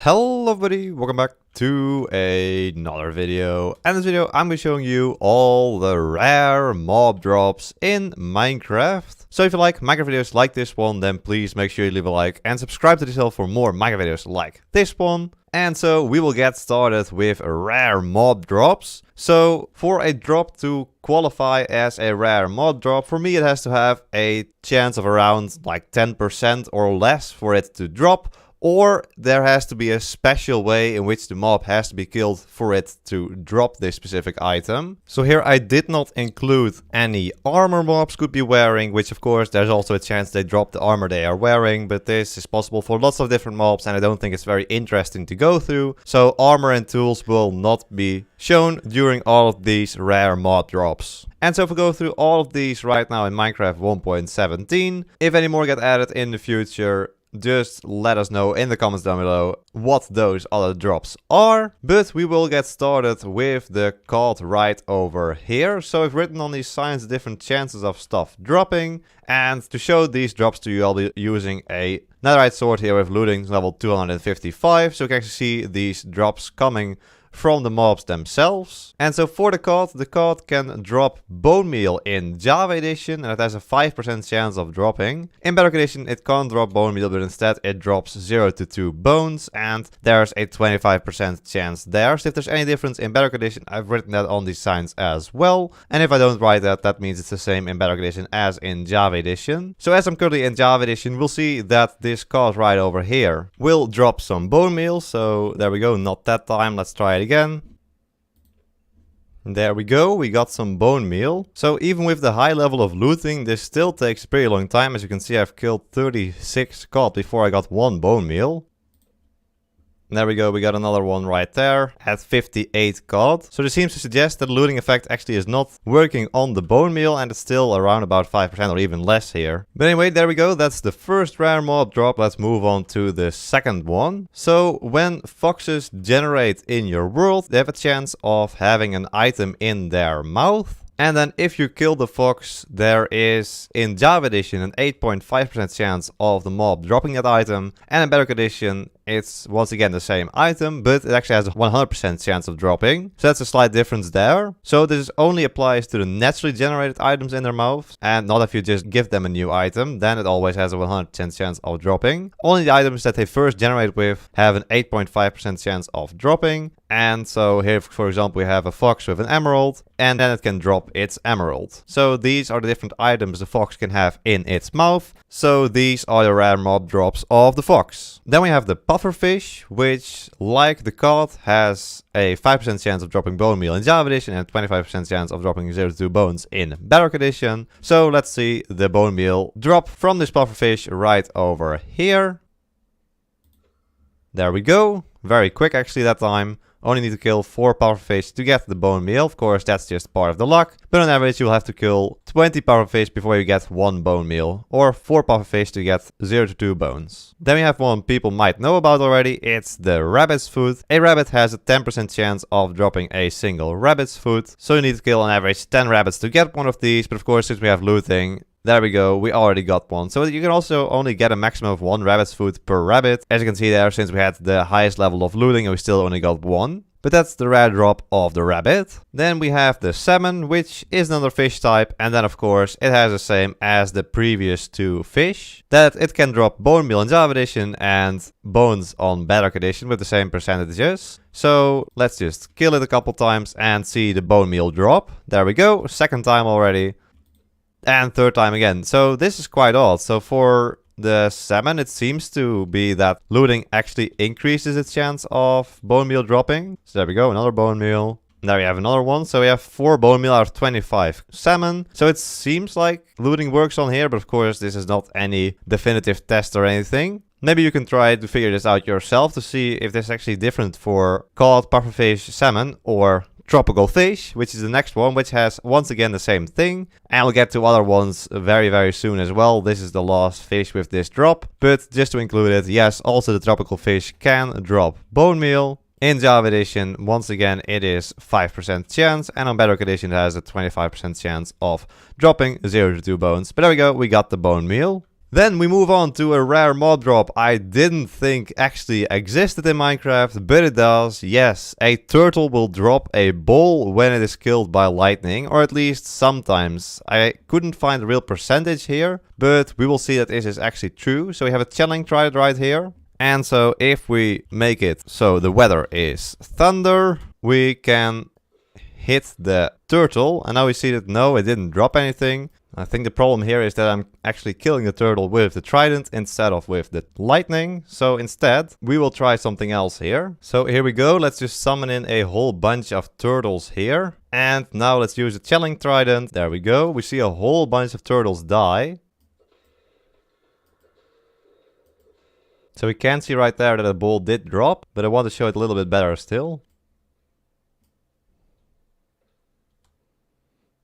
Hello everybody, welcome back to another video. And in this video I'm going to be showing you all the rare mob drops in Minecraft. So if you like Minecraft videos like this one, then please make sure you leave a like and subscribe to the channel for more Minecraft videos like this one. And so we will get started with rare mob drops. So for a drop to qualify as a rare mob drop, for me it has to have a chance of around like 10% or less for it to drop. Or there has to be a special way in which the mob has to be killed for it to drop this specific item. So here I did not include any armor mobs could be wearing, which of course there's also a chance they drop the armor they are wearing, but this is possible for lots of different mobs and I don't think it's very interesting to go through. So armor and tools will not be shown during all of these rare mob drops. And so if we go through all of these right now in Minecraft 1.17, if any more get added in the future, just let us know in the comments down below what those other drops are. But we will get started with the cod right over here. So I've written on these signs the different chances of stuff dropping. And to show these drops to you, I'll be using a netherite sword here with looting level 255. So you can actually see these drops coming from the mobs themselves. And so for the cod can drop bone meal in Java edition, and it has a 5% chance of dropping. In Bedrock edition it can't drop bone meal, but instead it drops 0 to 2 bones, and there's a 25% chance there. So if there's any difference in Bedrock edition, I've written that on these signs as well. And if I don't write that, that means it's the same in Bedrock edition as in Java edition. So as I'm currently in Java edition, we'll see that this cod right over here will drop some bone meal. So there we go, not that time, let's try it again. There we go, we got some bone meal. So even with the high level of looting, this still takes a pretty long time. As you can see, I've killed 36 cod before I got one bone meal. There we go, we got another one right there at 58 cod. So this seems to suggest that the looting effect actually is not working on the bone meal, and it's still around about 5% or even less here. But anyway, there we go, that's the first rare mob drop. Let's move on to the second one. So when foxes generate in your world, they have a chance of having an item in their mouth. And then if you kill the fox, there is in Java edition an 8.5% chance of the mob dropping that item. And in Bedrock edition, it's once again the same item, but it actually has a 100% chance of dropping. So that's a slight difference there. So this only applies to the naturally generated items in their mouths, and not if you just give them a new item, then it always has a 100% chance of dropping. Only the items that they first generate with have an 8.5% chance of dropping. And so here, for example, we have a fox with an emerald, and then it can drop its emerald. So these are the different items the fox can have in its mouth. So these are the rare mob drops of the fox. Then we have the pufferfish, which, like the cod, has a 5% chance of dropping bone meal in Java edition and 25% chance of dropping 0 to 2 bones in Bedrock edition. So let's see the bone meal drop from this pufferfish right over here. There we go. Very quick actually that time. Only need to kill 4 pufferfish to get the bone meal. Of course, that's just part of the luck. But on average, you'll have to kill 20 pufferfish before you get 1 bone meal. Or 4 pufferfish to get 0 to 2 bones. Then we have one people might know about already. It's the rabbit's foot. A rabbit has a 10% chance of dropping a single rabbit's foot. So you need to kill on average 10 rabbits to get one of these. But of course, since we have looting, there we go, we already got one. So you can also only get a maximum of 1 rabbit's foot per rabbit. As you can see there, since we had the highest level of looting, we still only got 1. But that's the rare drop of the rabbit. Then we have the salmon, which is another fish type. And then of course it has the same as the previous 2 fish. That it can drop bone meal in Java edition and bones on Bedrock edition with the same percentages. So let's just kill it a couple times and see the bone meal drop. There we go, second time already. And third time again. So this is quite odd. So for the salmon, it seems to be that looting actually increases its chance of bone meal dropping. So there we go, another bone meal. And there we have another one. So we have 4 bone meal out of 25 salmon. So it seems like looting works on here, but of course this is not any definitive test or anything. Maybe you can try to figure this out yourself to see if this is actually different for cod, pufferfish, salmon, or tropical fish, which is the next one, which has once again the same thing. And we'll get to other ones very soon as well. This is the last fish with this drop, but just to include it, yes, also the tropical fish can drop bone meal. In Java edition, once again, it is 5% chance, and on Bedrock edition it has a 25% chance of dropping 0 to 2 bones. But there we go, we got the bone meal. Then we move on to a rare mob drop I didn't think actually existed in Minecraft, but it does. Yes, a turtle will drop a ball when it is killed by lightning, or at least sometimes. I couldn't find a real percentage here, but we will see that this is actually true. So we have a challenge tried right here. And so if we make it so the weather is thunder, we can hit the turtle. And now we see that no, it didn't drop anything. I think the problem here is that I'm actually killing the turtle with the trident instead of with the lightning. So instead, we will try something else here. So here we go. Let's just summon in a whole bunch of turtles here. And now let's use the challenge trident. There we go. We see a whole bunch of turtles die. So we can see right there that a ball did drop, but I want to show it a little bit better still.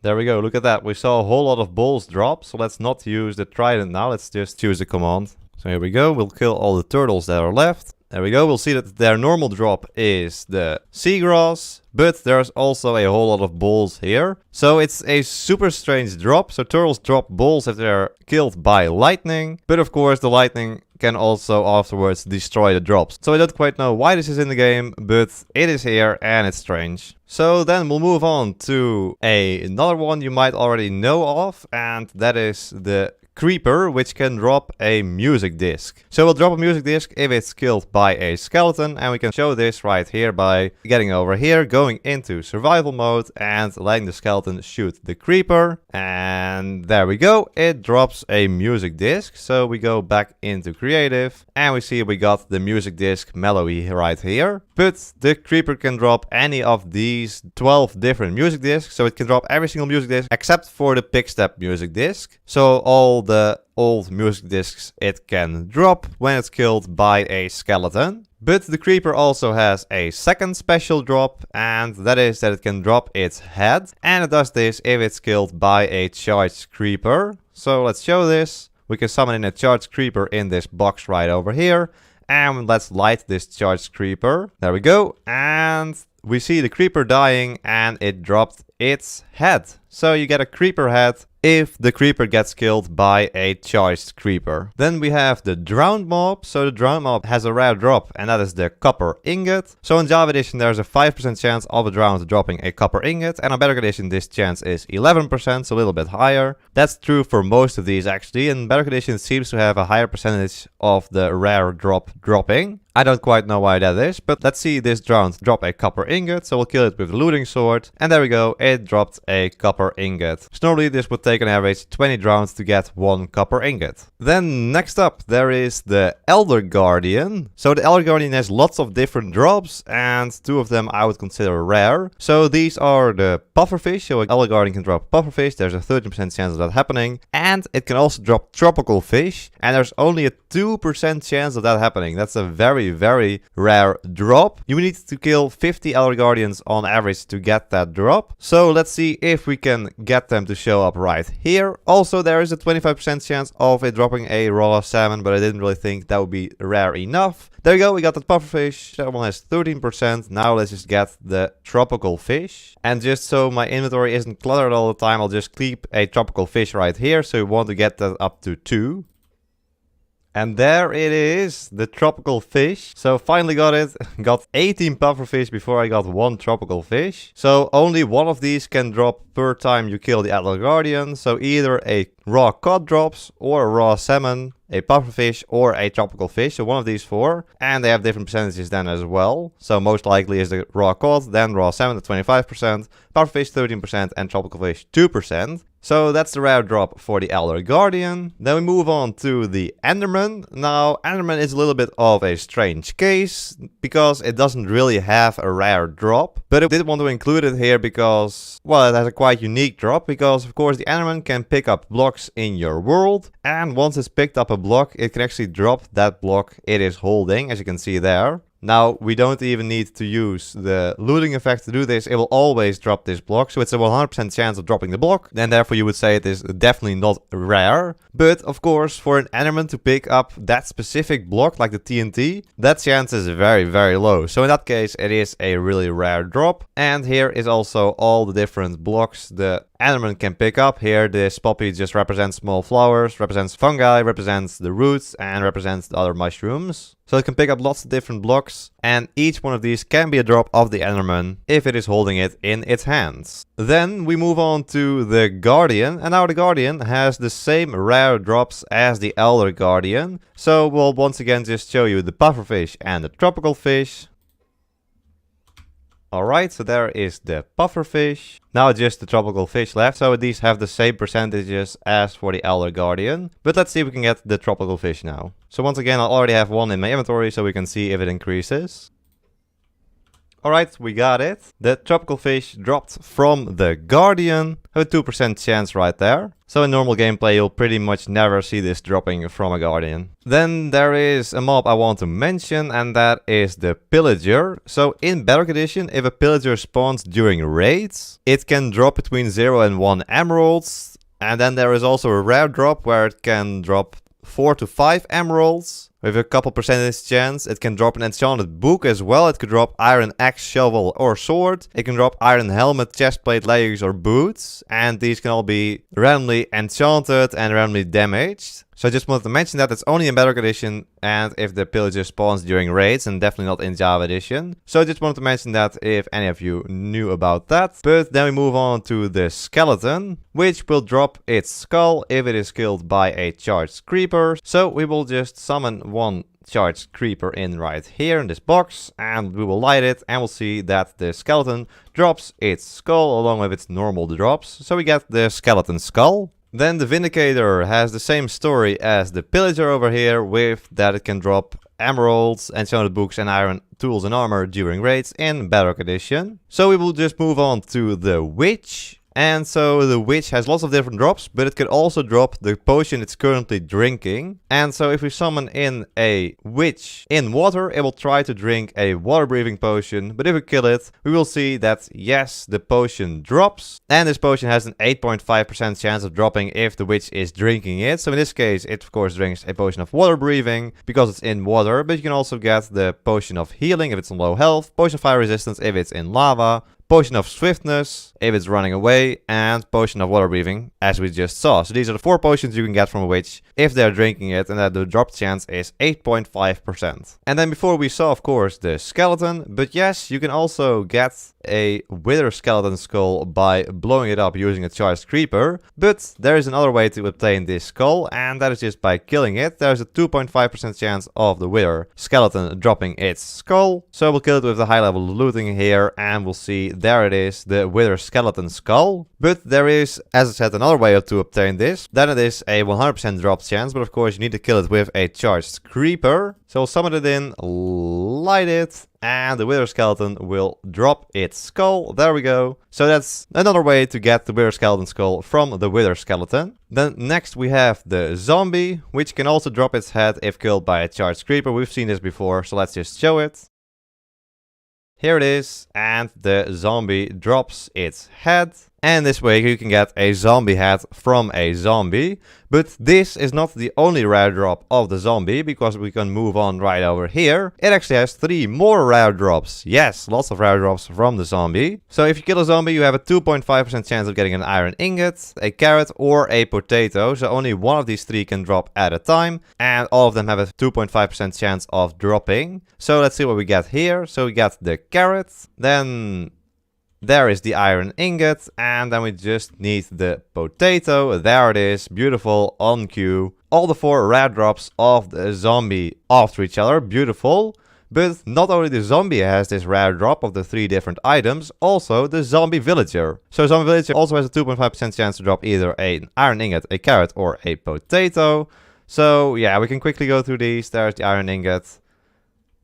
There we go, look at that. We saw a whole lot of balls drop, so let's not use the trident now. Let's just choose the command. So here we go, we'll kill all the turtles that are left. There we go, we'll see that their normal drop is the seagrass, but there's also a whole lot of balls here. So it's a super strange drop. So turtles drop balls if they're killed by lightning, but of course the lightning can also afterwards destroy the drops. So I don't quite know why this is in the game, but it is here and it's strange. So then we'll move on to another one you might already know of, and that is the creeper, which can drop a music disc. So we'll drop a music disc if it's killed by a skeleton, and we can show this right here by getting over here, going into survival mode and letting the skeleton shoot the creeper. And there we go, it drops a music disc. So we go back into creative and we see we got the music disc melody right here. But the creeper can drop any of these 12 different music discs. So it can drop every single music disc except for the pick step music disc. So all the old music discs it can drop when it's killed by a skeleton. But the creeper also has a second special drop, and that is that it can drop its head. And it does this if it's killed by a charged creeper. So let's show this. We can summon in a charged creeper in this box right over here. And let's light this charged creeper. There we go. And we see the creeper dying and it dropped its head. So you get a creeper head if the creeper gets killed by a charged creeper. Then we have the drowned mob. So the drowned mob has a rare drop, and that is the copper ingot. So in Java Edition there's a 5% chance of a drowned dropping a copper ingot, and on Bedrock Edition this chance is 11%, so a little bit higher. That's true for most of these actually, and Bedrock Edition seems to have a higher percentage of the rare drop dropping. I don't quite know why that is, but let's see this drowned drop a copper ingot. So we'll kill it with the looting sword, and there we go, it dropped a copper ingot. So normally this would take an average 20 drowns to get 1 copper ingot. Then next up there is the Elder Guardian. So the Elder Guardian has lots of different drops, and 2 of them I would consider rare. So these are the pufferfish. So an Elder Guardian can drop pufferfish, there's a 13% chance of that happening. And it can also drop tropical fish, and there's only a 2% chance of that happening. That's a very rare drop. You need to kill 50 Elder Guardians on average to get that drop. So let's see if we can get them to show up right here. Also there is a 25% chance of it dropping a raw salmon, but I didn't really think that would be rare enough. There you go, we got the pufferfish. That one has 13%. Now let's just get the tropical fish. And just so my inventory isn't cluttered all the time, I'll just keep a tropical fish right here. So we want to get that up to 2. And there it is, the tropical fish. So finally got it. Got 18 pufferfish before I got 1 tropical fish. So only one of these can drop per time you kill the Elder Guardian. So either a raw cod drops, or a raw salmon, a pufferfish, or a tropical fish. So one of these 4. And they have different percentages then as well. So most likely is the raw cod, then raw salmon at 25%, pufferfish 13%, and tropical fish 2%. So that's the rare drop for the Elder Guardian. Then we move on to the Enderman. Now, Enderman is a little bit of a strange case, because it doesn't really have a rare drop. But I did want to include it here because, well, it has a quite unique drop. Because, of course, the Enderman can pick up blocks in your world. And once it's picked up a block, it can actually drop that block it is holding, as you can see there. Now, we don't even need to use the looting effect to do this. It will always drop this block. So it's a 100% chance of dropping the block. And therefore you would say it is definitely not rare. But of course, for an Enderman to pick up that specific block, like the TNT, that chance is very, very low. So in that case, it is a really rare drop. And here is also all the different blocks the Enderman can pick up. Here, this poppy just represents small flowers, represents fungi, represents the roots, and represents the other mushrooms. So it can pick up lots of different blocks, and each one of these can be a drop of the Enderman if it is holding it in its hands. Then we move on to the Guardian, and now the Guardian has the same rare drops as the Elder Guardian. So we'll once again just show you the pufferfish and the tropical fish. Alright, so there is the pufferfish. Now just the tropical fish left, so these have the same percentages as for the Elder Guardian. But let's see if we can get the tropical fish now. So once again, I already have one in my inventory, so we can see if it increases. Alright, we got it. The tropical fish dropped from the Guardian. Have a 2% chance right there. So in normal gameplay, you'll pretty much never see this dropping from a Guardian. Then there is a mob I want to mention, and that is the Pillager. So in Bedrock Edition, if a Pillager spawns during raids, it can drop between 0 and 1 emeralds. And then there is also a rare drop where it can drop 4 to 5 emeralds. With a couple percentage chance, it can drop an enchanted book as well. It could drop iron axe, shovel or sword. It can drop iron helmet, chestplate, leggings or boots. And these can all be randomly enchanted and randomly damaged. So I just wanted to mention that it's only in Bedrock Edition and if the pillager spawns during raids and definitely not in Java Edition. So I just wanted to mention that if any of you knew about that. But then we move on to the skeleton, which will drop its skull if it is killed by a charged creeper. So we will just summon one charged creeper in right here in this box and we will light it and we'll see that the skeleton drops its skull along with its normal drops. So we get the skeleton skull. Then the Vindicator has the same story as the Pillager over here, with that it can drop emeralds, enchanted books and iron tools and armor during raids in Bedrock Edition. So we will just move on to the Witch. And so the Witch has lots of different drops, but it can also drop the potion it's currently drinking. And so if we summon in a Witch in water, it will try to drink a water breathing potion. But if we kill it, we will see that yes, the potion drops. And this potion has an 8.5% chance of dropping if the Witch is drinking it. So in this case, it of course drinks a potion of water breathing because it's in water. But you can also get the potion of healing if it's on low health, potion of fire resistance if it's in lava, potion of swiftness if it's running away, and potion of water breathing as we just saw. So these are the 4 potions you can get from a witch if they're drinking it, and that the drop chance is 8.5%. And then before we saw of course the skeleton, but yes, you can also get a wither skeleton skull by blowing it up using a charged creeper. But there is another way to obtain this skull, and that is just by killing it. There's a 2.5% chance of the wither skeleton dropping its skull. So we'll kill it with the high level looting here, and we'll see there it is, the wither skeleton skull. But there is, as I said, another way to obtain this. Then it is a 100% drop chance, but of course you need to kill it with a charged creeper. So we'll summon it in, light it, and the wither skeleton will drop its skull. There we go. So that's another way to get the wither skeleton skull from the wither skeleton. Then next we have the zombie, which can also drop its head if killed by a charged creeper. We've seen this before, so let's just show it. Here it is, and the zombie drops its head. And this way you can get a zombie head from a zombie. But this is not the only rare drop of the zombie, because we can move on right over here. It actually has 3 more rare drops. Yes, lots of rare drops from the zombie. So if you kill a zombie, you have a 2.5% chance of getting an iron ingot, a carrot or a potato. So only one of these 3 can drop at a time. And all of them have a 2.5% chance of dropping. So let's see what we get here. So we got the carrot, then there is the iron ingot, and then we just need the potato. There it is, beautiful, on cue. All the 4 rare drops of the zombie after each other, beautiful. But not only the zombie has this rare drop of the 3 different items, also the zombie villager. So zombie villager also has a 2.5% chance to drop either an iron ingot, a carrot or a potato. So yeah, we can quickly go through these. There's the iron ingot,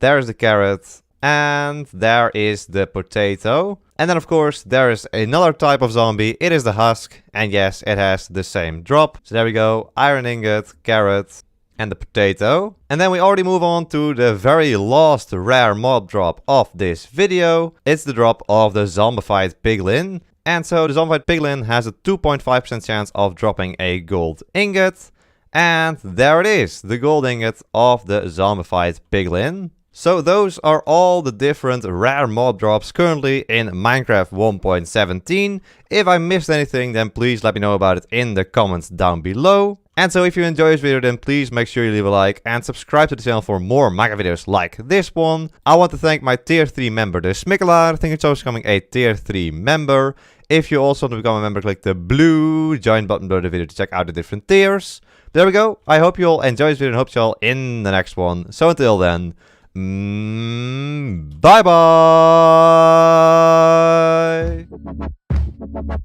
there's the carrot, and there is the potato. And then of course there is another type of zombie. It is the husk, and yes, it has the same drop. So there we go, iron ingot, carrot, and the potato. And then we already move on to the very last rare mob drop of this video. It's the drop of the zombified piglin. And so the zombified piglin has a 2.5% chance of dropping a gold ingot. And there it is, the gold ingot of the zombified piglin. So those are all the different rare mob drops currently in Minecraft 1.17. If I missed anything, then please let me know about it in the comments down below. And so if you enjoy this video, then please make sure you leave a like and subscribe to the channel for more Minecraft videos like this one. I want to thank my tier 3 member, the Smikkelaar. Thank you so much for becoming a tier 3 member. If you also want to become a member, click the blue join button below the video to check out the different tiers. There we go. I hope you all enjoy this video and hope to see you all in the next one. So until then, bye bye.